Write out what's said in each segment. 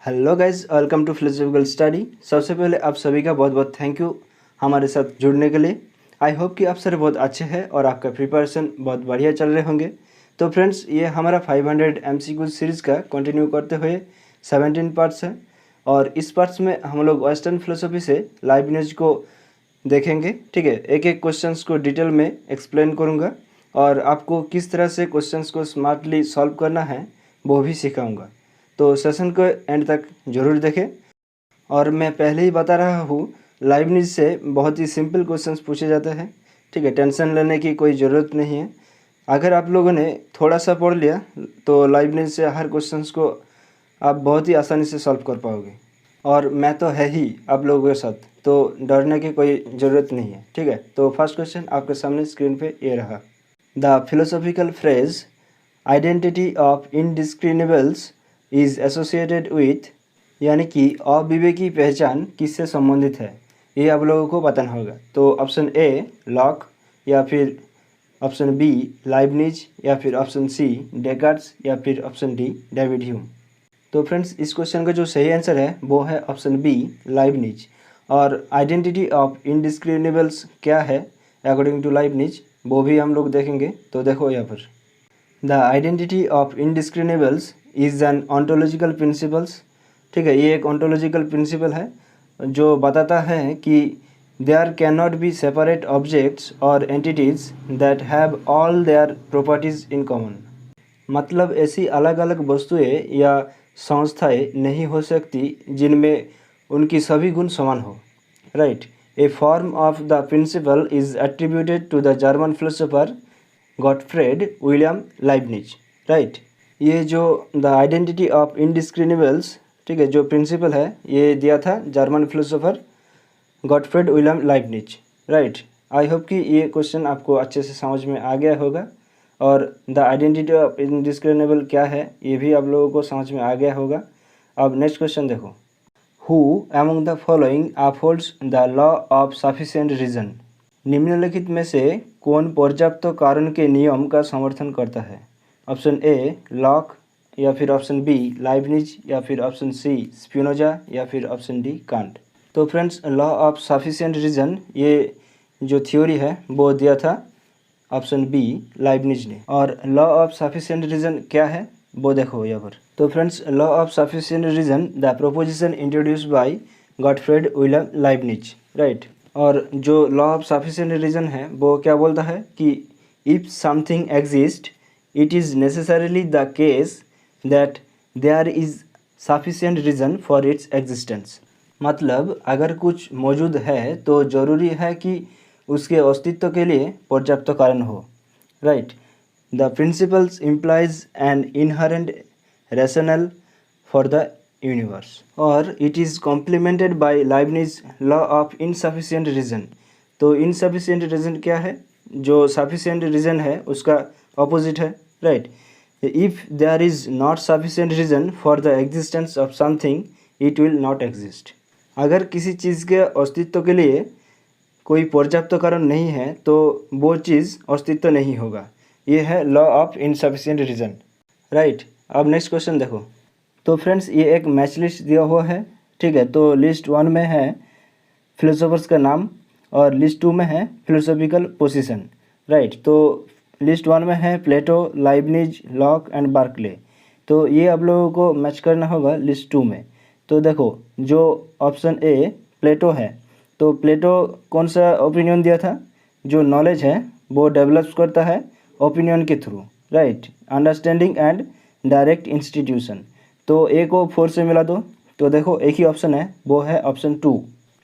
Hello guys, welcome to philosophical study. सबसे पहले आप सभी का बहुत बहुत थैंक यू हमारे साथ जुड़ने के लिए। आई होप कि आप सारे बहुत अच्छे हैं और आपका प्रिपरेशन बहुत बढ़िया चल रहे होंगे। तो फ्रेंड्स, ये हमारा 500 MCQ सीरीज़ का कंटिन्यू करते हुए 17 पार्ट्स है और इस पार्ट्स में हम लोग वेस्टर्न फिलोसफी से लाइबनिज को देखेंगे। ठीक है, एक एक क्वेश्चंस को डिटेल में एक्सप्लेन करूँगा और आपको किस तरह से क्वेश्चंस को स्मार्टली सॉल्व करना है वो भी सिखाऊंगा। तो सेशन को एंड तक ज़रूर देखें। और मैं पहले ही बता रहा हूँ, लाइबनिज से बहुत ही सिंपल क्वेश्चंस पूछे जाते हैं। ठीक है, टेंशन लेने की कोई ज़रूरत नहीं है। अगर आप लोगों ने थोड़ा सा पढ़ लिया तो लाइबनिज से हर क्वेश्चंस को आप बहुत ही आसानी से सॉल्व कर पाओगे। और मैं तो है ही आप लोगों के साथ, तो डरने की कोई ज़रूरत नहीं है। ठीक है, तो फर्स्ट क्वेश्चन आपके सामने स्क्रीन पे ये रहा। The philosophical phrase identity of indiscriminables is associated with, यानी कि अविवेकी पहचान किससे संबंधित है, ये आप लोगों को बताना होगा। तो ऑप्शन ए लॉक, या फिर ऑप्शन बी लाइबनिज, या फिर ऑप्शन सी डेकार्ट्स, या फिर ऑप्शन डी डेविड ह्यूम। तो फ्रेंड्स, इस क्वेश्चन का जो सही आंसर है वो है ऑप्शन बी लाइबनिज। और आइडेंटिटी ऑफ इनडिस्क्रिमिनेबल्स क्या है अकॉर्डिंग टू लाइबनिज, वो भी हम लोग देखेंगे। तो देखो यहाँ पर, the identity of indiscriminables is an ontological principles. ठीक है, ये एक ऑन्टोलॉजिकल प्रिंसिपल है जो बताता है कि there can not be separate objects और entities that have all their properties in common. मतलब ऐसी अलग अलग वस्तुएं या संस्थाएं नहीं हो सकती जिनमें उनकी सभी गुण समान हो। Right, a form of the principle is attributed to the German philosopher Gottfried William Leibniz. Right, ये जो द आइडेंटिटी ऑफ इनडिस्क्रिमिनेबल्स, ठीक है, जो प्रिंसिपल है ये दिया था German philosopher Gottfried William Leibniz. Right, I hope कि ये क्वेश्चन आपको अच्छे से समझ में आ गया होगा और द आइडेंटिटी ऑफ इनडिस्क्रिमिनेबल क्या है ये भी आप लोगों को समझ में आ गया होगा। अब नेक्स्ट क्वेश्चन देखो, who among the following upholds the law of sufficient reason. निम्नलिखित में से कौन पर्याप्त कारण के नियम का समर्थन करता है। ऑप्शन ए लॉक, या फिर ऑप्शन बी लाइबनिज, या फिर ऑप्शन सी स्पिनोजा, या फिर ऑप्शन डी कांट। तो friends, law of sufficient reason ये जो थ्योरी है वो दिया था ऑप्शन बी लाइबनिज ने। और लॉ ऑफ सफिशिएंट रीजन क्या है वो देखो यहाँ पर। तो friends, law of sufficient reason the proposition introduced by Gottfried William Leibniz. Right, और जो लॉ ऑफ सफिशिएंट रीजन है वो क्या बोलता है कि if something exist it is necessarily the case that there is sufficient reason for its existence. मतलब अगर कुछ मौजूद है तो ज़रूरी है कि उसके अस्तित्व के लिए पर्याप्त कारण हो। Right, the principles implies an inherent rational for the universe, और it is complemented by Leibniz law of insufficient reason. तो इनसफिशिएंट रीजन क्या है, जो सफिशिएंट रीजन है उसका ऑपोजिट है। Right, if there is not sufficient reason for the existence of something it will not exist. अगर किसी चीज़ के अस्तित्व के लिए कोई पर्याप्त कारण नहीं है तो वो चीज़ अस्तित्व नहीं होगा। ये है law of insufficient reason. Right, अब नेक्स्ट क्वेश्चन देखो। तो फ्रेंड्स, ये एक मैच लिस्ट दिया हुआ है। ठीक है, तो लिस्ट 1 में है फिलोसोफर्स का नाम और लिस्ट 2 में है फिलोसॉफिकल पोजीशन। राइट, तो लिस्ट 1 में है प्लेटो, लाइबनिज, लॉक एंड बार्कले। तो ये आप लोगों को मैच करना होगा लिस्ट 2 में। तो देखो, जो ऑप्शन ए प्लेटो है, तो प्लेटो कौन सा ओपिनियन दिया था, जो नॉलेज है वो डेवलप करता है ओपिनियन के through. Right, understanding and direct institution. तो ए को 4 से मिला दो, तो देखो एक ही ऑप्शन है, वो है ऑप्शन 2।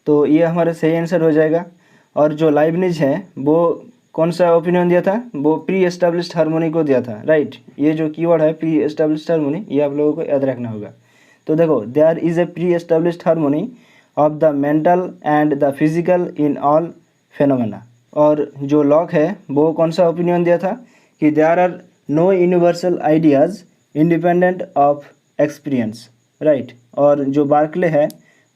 तो ये हमारा सही आंसर हो जाएगा। और जो लाइबनिज है वो कौन सा ओपिनियन दिया था, वो प्री एस्टेब्लिश्ड हार्मोनी को दिया था। राइट, ये जो कीवर्ड है प्री एस्टेब्लिश्ड हार्मोनी, ये आप लोगों को याद रखना होगा। तो देखो, there is a pre established harmony of the mental and the physical in all phenomena. और जो लॉक है वो कौन सा ओपिनियन दिया था कि there are no universal ideas independent of experience. Right, और जो बार्कले है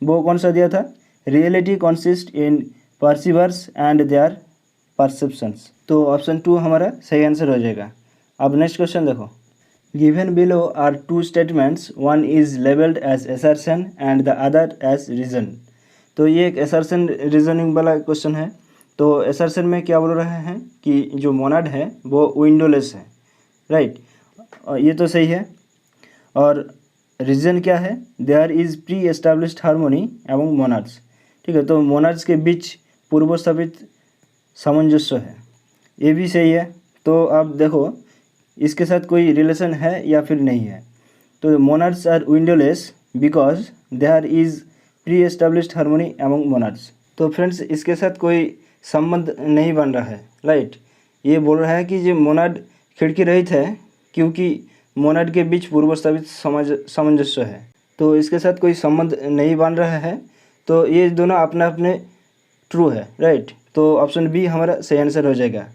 वो कौन सा दिया था, reality consist in percievers and their perceptions. तो ऑप्शन 2 हमारा सही आंसर हो जाएगा। अब नेक्स्ट क्वेश्चन देखो, given below are two statements, one is labelled as assertion and the other as reason. तो ये एक एसर्शन रीजनिंग वाला क्वेश्चन है। तो एसर्शन में क्या बोल रहे हैं कि जो मोनाड है वो विंडोलेस है, राइट, ये तो सही है। और रीजन क्या है, there is pre established harmony एवं मोनाड्स, ठीक है। तो मोनाड्स के बीच पूर्व स्थापित सामंजस्य है, ये भी सही है। तो आप देखो इसके साथ कोई रिलेशन है या फिर नहीं है। तो monads are windowless because there is pre established harmony among monads. तो फ्रेंड्स इसके साथ कोई संबंध नहीं बन रहा है, राइट। ये बोल रहा है कि जो मोनाड खिड़की रहित है क्योंकि मोनाड के बीच पूर्व स्थापित सामंजस्य है। तो इसके साथ कोई संबंध नहीं बन रहा है। तो ये दोनों अपने अपने ट्रू है, राइट। तो ऑप्शन बी हमारा सही आंसर हो जाएगा।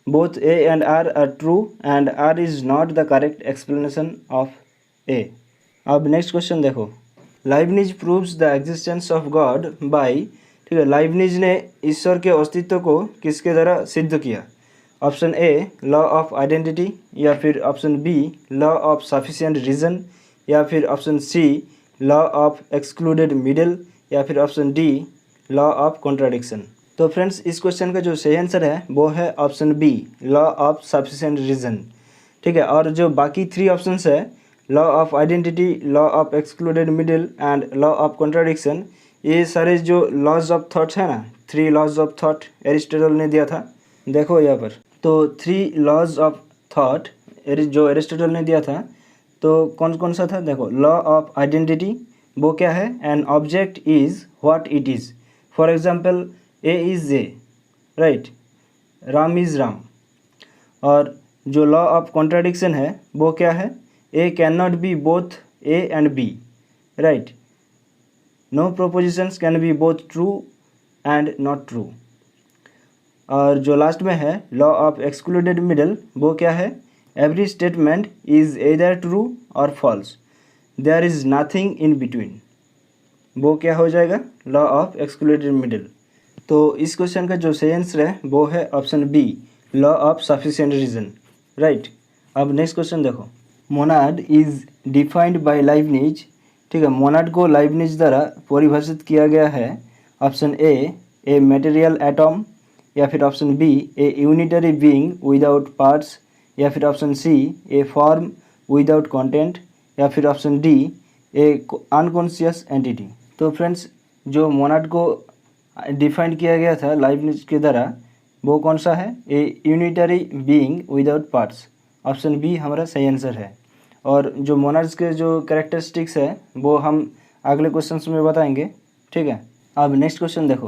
Both A and R true and R is not the correct explanation of A. अब नेक्स्ट क्वेश्चन देखो, Leibniz proves the existence of God by, ठीक है, लाइबनिज ने ईश्वर के अस्तित्व को किसके द्वारा सिद्ध किया। Option A law of identity, या फिर option B law of sufficient reason, या फिर option C law of excluded middle, या फिर option D law of contradiction. तो फ्रेंड्स इस क्वेश्चन का जो सही आंसर है वो है option B law of sufficient reason, ठीक है। और जो बाकी 3 ऑप्शंस है, law of identity, law of excluded middle and law of contradiction, ये सारे जो लॉज ऑफ थॉट है ना, 3 लॉज ऑफ थॉट एरिस्टोटल ने दिया था। देखो यहाँ पर तो 3 लॉज ऑफ थॉट जो एरिस्टोटल ने दिया था, तो कौन कौन सा था देखो। लॉ ऑफ आइडेंटिटी वो क्या है, an object is what it is. For example A is A, right, Ram is Ram. और जो लॉ ऑफ कॉन्ट्राडिक्शन है वो क्या है, A can not be both A and B, right, no propositions can be both true and not true. और जो last में है लॉ ऑफ एक्सक्लूडेड मिडल, वो क्या है, every statement is either true और false, there is nothing in between. वो क्या हो जाएगा, लॉ ऑफ एक्सक्लूडेड मिडल। तो इस क्वेश्चन का जो सही आंसर है वो है option B law of sufficient reason, right. अब नेक्स्ट क्वेश्चन देखो, monad is defined by Leibniz, ठीक है, मोनाड को लाइबनिज द्वारा परिभाषित किया गया है। ऑप्शन ए मटेरियल एटम, या फिर option B a unitary being without parts, या फिर option C a form without content, या फिर option D a unconscious entity. तो फ्रेंड्स जो मोनाड को डिफाइन किया गया था लाइबनिज के द्वारा वो कौन सा है, a unitary being without parts. Option B हमारा सही आंसर है। और जो मोनाड्स के जो कैरेक्टरिस्टिक्स है वो हम अगले क्वेश्चंस में बताएंगे, ठीक है। अब नेक्स्ट क्वेश्चन देखो,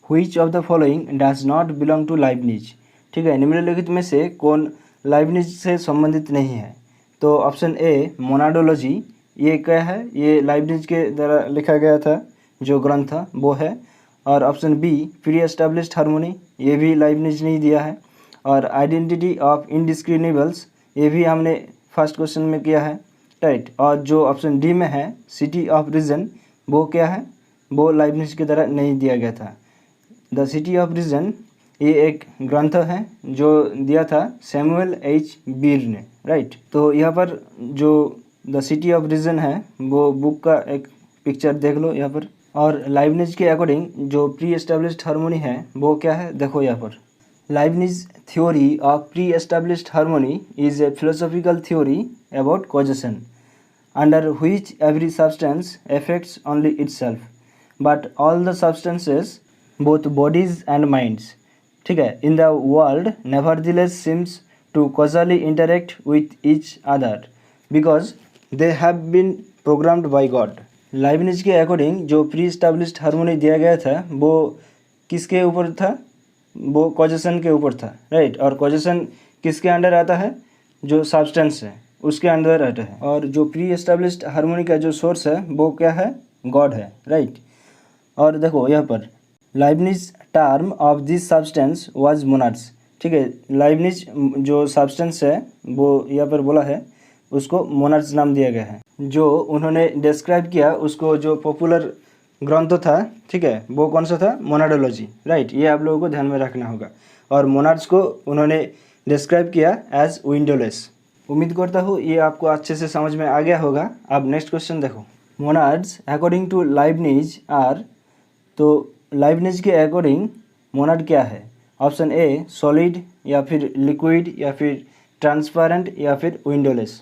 which of the following does not belong to Leibniz, ठीक है, निम्नलिखित में से कौन लाइबनिज से संबंधित नहीं है। तो ऑप्शन ए मोनाडोलॉजी, ये क्या है, ये लाइबनिज के द्वारा लिखा गया था जो ग्रंथ था वो है। और option B pre established harmony, ये भी लाइबनिज नहीं दिया है। और आइडेंटिटी ऑफ इनडिस्क्रिमिनेबल्स, ये भी हमने फर्स्ट क्वेश्चन में किया है, राइट। और जो ऑप्शन डी में है सिटी ऑफ रीजन, वो क्या है, वो लाइबनिज की तरह नहीं दिया गया था। द सिटी ऑफ रीजन ये एक ग्रंथ है जो दिया था सैमुअल एच बीर ने, राइट। तो यहाँ पर जो द सिटी ऑफ रीजन है वो बुक का एक पिक्चर देख लो यहाँ पर। और लाइबनिज के अकॉर्डिंग जो प्री एस्टैब्लिश्ड हार्मोनी है वो क्या है, देखो यहाँ पर। Leibniz theory of pre established harmony is a philosophical theory about causation under which every substance affects only itself, but all the substances, both bodies and minds, ठीक है, in the world nevertheless seems to causally interact with each other because they have been programmed by God। Leibniz के according जो pre established harmony दिया गया था वो किसके ऊपर था, वो कॉजेशन के ऊपर था, राइट। और कॉजेशन किसके अंडर आता है, जो सब्सटेंस है उसके अंदर रहता है। और जो प्री एस्टैब्लिश्ड हार्मोनी का जो सोर्स है वो क्या है, गॉड है, राइट। और देखो यहाँ पर Leibniz term of this substance was monads, ठीक है, लाइबनिज जो सब्सटेंस है वो यहाँ पर बोला है उसको मोनाड्स नाम दिया गया है। जो उन्होंने डिस्क्राइब किया उसको जो पॉपुलर ग्रंथ था, ठीक है, वो कौन सा था, मोनाडोलॉजी, राइट। ये आप लोगों को ध्यान में रखना होगा। और मोनाड्स को उन्होंने डिस्क्राइब किया एज विंडोलेस। उम्मीद करता हूँ ये आपको अच्छे से समझ में आ गया होगा। अब नेक्स्ट क्वेश्चन देखो, मोनाड्स अकॉर्डिंग टू लाइबनिज आर, तो लाइबनिज के अकॉर्डिंग मोनाड क्या है? ऑप्शन ए सॉलिड, या फिर लिक्विड, या फिर ट्रांसपेरेंट, या फिर विंडोलेस।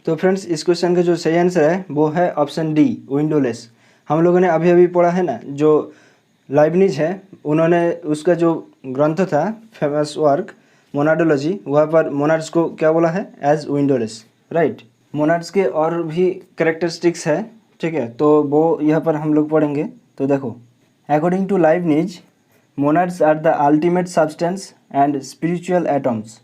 तो फ्रेंड्स इस क्वेश्चन का जो सही आंसर है वो है ऑप्शन डी, विंडोलेस। हम लोगों ने अभी अभी पढ़ा है ना, जो लाइबनिज है उन्होंने उसका जो ग्रंथ था फेमस वर्क मोनाडोलॉजी, वहाँ पर मोनाड्स को क्या बोला है? As विंडोलेस, right. मोनाड्स के और भी कैरेक्टरिस्टिक्स है, ठीक है, तो वो यहाँ पर हम लोग पढ़ेंगे। तो देखो, according to Leibniz monads are the ultimate substance and spiritual atoms,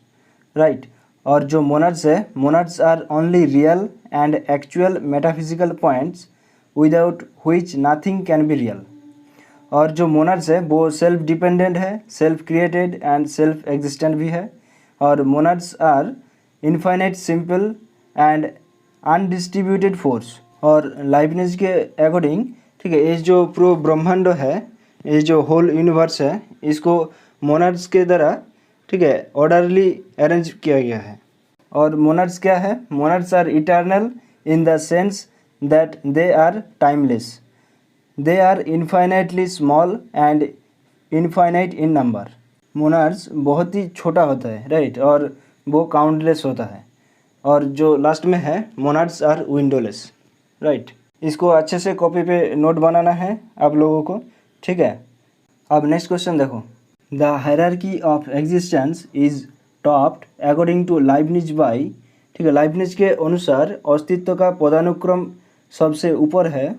right. और जो मोनाड्स है, monads are only real and actual metaphysical points without which nothing can be real. और जो मोनाड्स है वो सेल्फ डिपेंडेंट है, self created and self existent भी है। और monads are infinite, simple and undistributed force. और लाइबनिज के अकॉर्डिंग, ठीक है, ये जो पूरा ब्रह्मांड है, ये जो होल यूनिवर्स है, इसको मोनाड्स के द्वारा, ठीक है, ऑर्डरली अरेंज किया गया है। और मोनाड्स क्या है? Monads are eternal in the sense that they are timeless, they are infinitely small and infinite in number. Monads बहुत ही छोटा होता है, राइट, और वो काउंटलेस होता है। और जो लास्ट में है, मोनाड्स आर विंडोलेस, राइट। इसको अच्छे से कॉपी पे नोट बनाना है आप लोगों को, ठीक है। अब नेक्स्ट क्वेश्चन देखो, the hierarchy of existence is topped according to Leibniz by, ठीक है, लाइबनिज के अनुसार अस्तित्व का पदानुक्रम सबसे ऊपर है।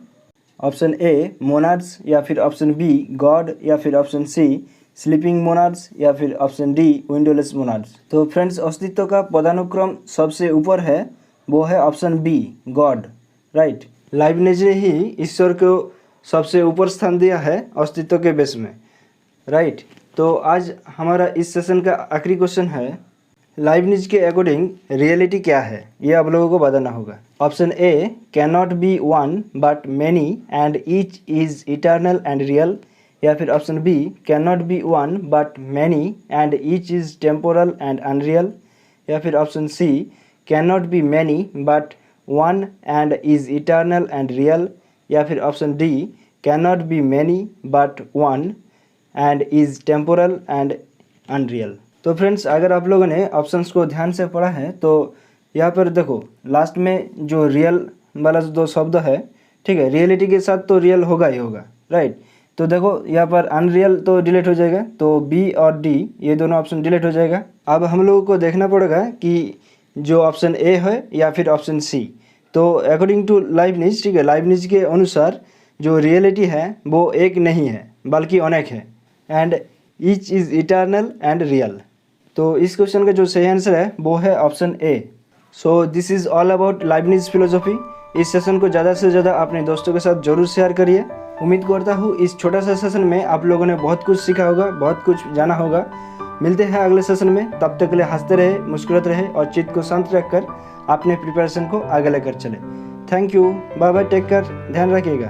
ऑप्शन ए मोनाड्स, या फिर ऑप्शन बी गॉड, या फिर ऑप्शन सी स्लीपिंग मोनाड्स, या फिर ऑप्शन डी विंडोलेस मोनाड्स। तो फ्रेंड्स अस्तित्व का पदानुक्रम सबसे ऊपर है, वो है option B God, right. Leibniz ने ही ईश्वर को सबसे ऊपर स्थान दिया है अस्तित्व के बेस में, राइट। तो आज हमारा इस सेशन का आखिरी क्वेश्चन है, लाइबनिज के अकॉर्डिंग रियलिटी क्या है? ये आप लोगों को बताना होगा। Option A can not be one but many and each is eternal and real, या फिर option B can not be one but many and each is temporal and unreal, या फिर option C can not be many but one and is eternal and real, या फिर option D can not be many but one and is temporal and unreal. तो friends अगर आप लोगों ने options को ध्यान से पढ़ा है तो यहाँ पर देखो लास्ट में जो रियल वाला दो शब्द है, ठीक है, रियलिटी के साथ तो रियल होगा ही होगा, राइट। तो देखो यहाँ पर अनरियल तो डिलीट हो जाएगा, तो बी और डी ये दोनों ऑप्शन डिलीट हो जाएगा। अब हम लोगों को देखना पड़ेगा कि जो ऑप्शन ए है या फिर ऑप्शन सी। तो अकॉर्डिंग टू लाइबनिज, ठीक है, लाइबनिज के अनुसार जो रियलिटी है वो एक नहीं है बल्कि अनेक है, and each is eternal and real. तो इस क्वेश्चन का जो सही आंसर है वो है option A. So this is all about Leibniz philosophy. इस सेशन को ज़्यादा से ज़्यादा अपने दोस्तों के साथ जरूर शेयर करिए। उम्मीद करता हूँ इस छोटा सा सेशन में आप लोगों ने बहुत कुछ सीखा होगा, बहुत कुछ जाना होगा। मिलते हैं अगले सेशन में, तब तक के लिए हंसते रहे, मुस्कुराते रहे और चित्त को शांत रखकर अपने प्रिपरेशन को आगे लेकर चले। Thank you, bye bye, take care, ध्यान रखिएगा।